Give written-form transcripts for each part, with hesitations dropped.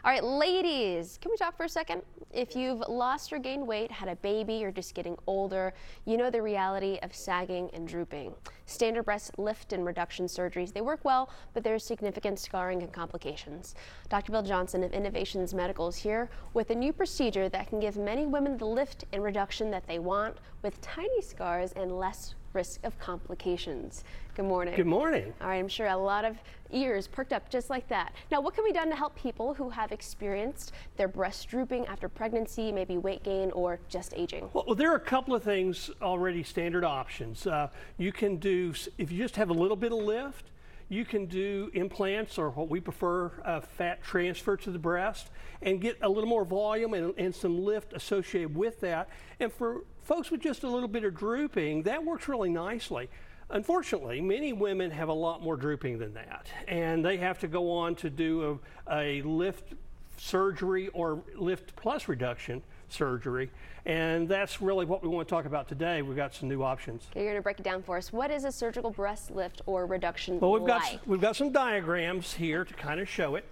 All right, ladies, can we talk for a second? If you've lost or gained weight, had a baby, or just getting older, you know the reality of sagging and drooping. Standard breast lift and reduction surgeries, they work well, but there's significant scarring and complications. Dr. Bill Johnson of Innovations Medical is here with a new procedure that can give many women the lift and reduction that they want with tiny scars and less risk of complications. Good morning. Good morning. All right, I'm sure a lot of ears perked up just like that. Now, what can be done to help people who have experienced their breasts drooping after pregnancy, maybe weight gain, or just aging? Well, there are a couple of things already standard options. You can do, if you just have a little bit of lift, you can do implants, or what we prefer, fat transfer to the breast, and get a little more volume and some lift associated with that. And for folks with just a little bit of drooping, that works really nicely. Unfortunately, many women have a lot more drooping than that, and they have to go on to do a lift surgery or lift plus reduction surgery, and that's really what we want to talk about today. We've got some new options. Okay, you're going to break it down for us. What is a surgical breast lift or reduction Well, like? we've got some diagrams here to kind of show it,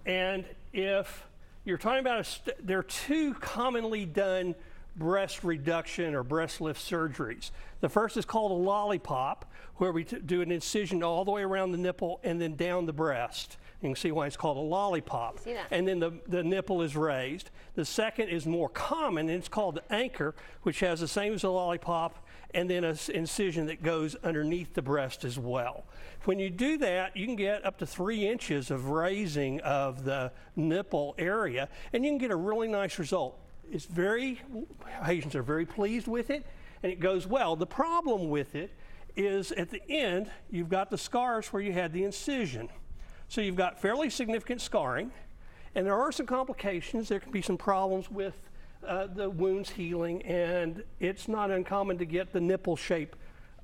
and if you're talking about there are two commonly done breast reduction or breast lift surgeries. The first is called a lollipop, where we do an incision all the way around the nipple and then down the breast. You can see why it's called a lollipop. See that. And then the nipple is raised. The second is more common, and it's called the anchor, which has the same as a lollipop, and then an incision that goes underneath the breast as well. When you do that, you can get up to 3 inches of raising of the nipple area, and you can get a really nice result. Patients are very pleased with it, and it goes well. The problem with it is at the end, you've got the scars where you had the incision. So you've got fairly significant scarring, and there are some complications. There can be some problems with the wounds healing, and it's not uncommon to get the nipple shape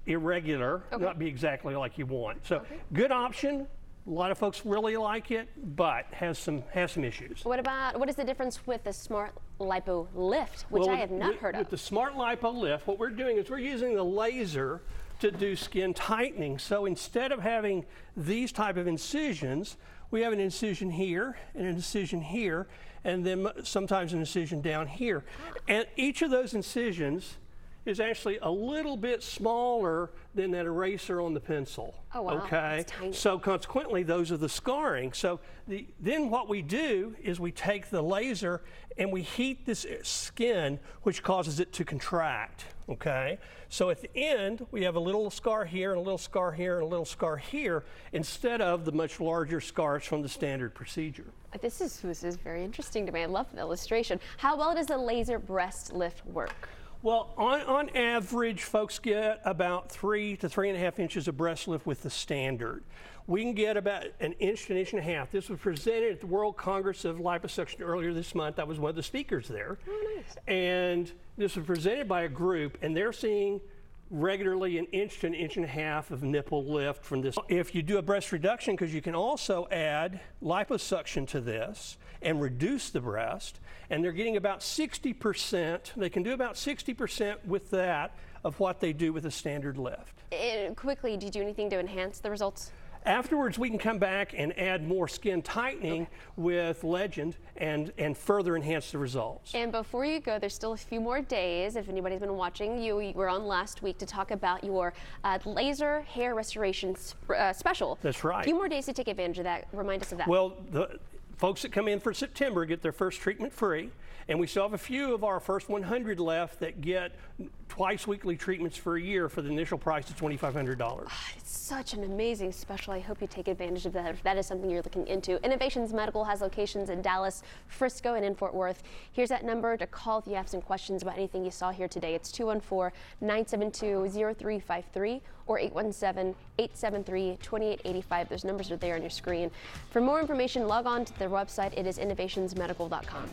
irregular, not be exactly like you want. So good option. A lot of folks really like it, but has some issues. What is the difference with the smart lipo lift, which I have not heard of? With the smart lipo lift, what we're doing is we're using the laser to do skin tightening. So instead of having these type of incisions, we have an incision here and an incision here, and then sometimes an incision down here. And each of those incisions is actually a little bit smaller than that eraser on the pencil. Oh, wow. Okay, that's tiny. So consequently, those are the scarring. So then what we do is we take the laser and we heat this skin, which causes it to contract. Okay, so at the end, we have a little scar here and a little scar here and a little scar here, instead of the much larger scars from the standard procedure. This is very interesting to me. I love the illustration. How well does the laser breast lift work? Well, on average, folks get about 3 to 3.5 inches of breast lift with the standard. We can get about an inch to an inch and a half. This was presented at the World Congress of Liposuction earlier this month. I was one of the speakers there. Oh, nice. And this was presented by a group, and they're seeing regularly an inch to an inch and a half of nipple lift from this. If you do a breast reduction, because you can also add liposuction to this and reduce the breast, and they're getting about 60%, they can do about 60% with that of what they do with a standard lift. Quickly, do you do anything to enhance the results? Afterwards, we can come back and add more skin tightening with Legend and further enhance the results. And before you go, there's still a few more days. If anybody's been watching, you were on last week to talk about your laser hair restoration special. That's right. A few more days to take advantage of that. Remind us of that. Well, the folks that come in for September get their first treatment free, and we still have a few of our first 100 left that get twice weekly treatments for a year for the initial price of $2,500. It's such an amazing special. I hope you take advantage of that if that is something you're looking into. Innovations Medical has locations in Dallas, Frisco, and in Fort Worth. Here's that number to call if you have some questions about anything you saw here today. It's 214-972-0353 or 817-873-2885. Those numbers are there on your screen. For more information, log on to their website. It is innovationsmedical.com.